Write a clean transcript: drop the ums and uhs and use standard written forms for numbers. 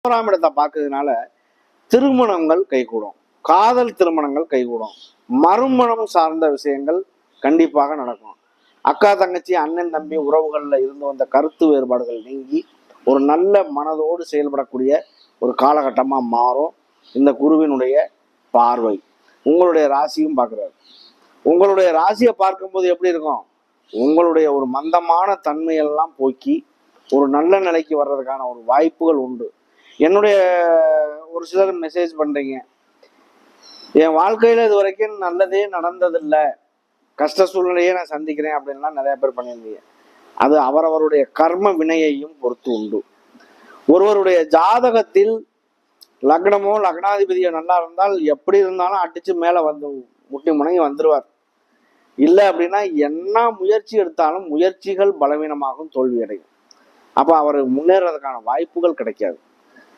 11ஆம் இடத்தை பார்க்கறதுனால திருமணங்கள் கைகூடும், காதல் திருமணங்கள் கைகூடும், மறுமணம் சார்ந்த விஷயங்கள் கண்டிப்பாக நடக்கும். அக்கா தங்கச்சி அண்ணன் தம்பி உறவுகள்ல இருந்து வந்த கருத்து வேறுபாடுகள் நீங்கி ஒரு நல்ல மனதோடு செயல்படக்கூடிய ஒரு காலகட்டமா மாறும். இந்த குருவினுடைய பார்வை உங்களுடைய ராசியும் பார்க்கிறாரு. உங்களுடைய ராசியை பார்க்கும்போது எப்படி இருக்கும்? உங்களுடைய ஒரு மந்தமான தன்மையெல்லாம் போக்கி ஒரு நல்ல நிலைக்கு வர்றதுக்கான ஒரு வாய்ப்புகள் உண்டு. என்னுடைய ஒரு சிலர் மெசேஜ் பண்றீங்க, என் வாழ்க்கையில இது வரைக்கும் நல்லதே நடந்ததில்லை, கஷ்ட சூழ்நிலையே நான் சந்திக்கிறேன் அப்படின்லாம் நிறைய பேர் பண்ணியிருந்தீங்க. அது அவரவருடைய கர்ம வினையையும் பொறுத்து உண்டு. ஒருவருடைய ஜாதகத்தில் லக்னமோ லக்னாதிபதியோ நல்லா இருந்தால் எப்படி இருந்தாலும் அடிச்சு மேல வந்து முட்டி முனைங்கி வந்துருவார். இல்லை அப்படின்னா என்ன முயற்சி எடுத்தாலும் முயற்சிகள் பலவீனமாகவும் தோல்வி அடையும். அப்ப அவர் முன்னேறதுக்கான வாய்ப்புகள் கிடைக்காது.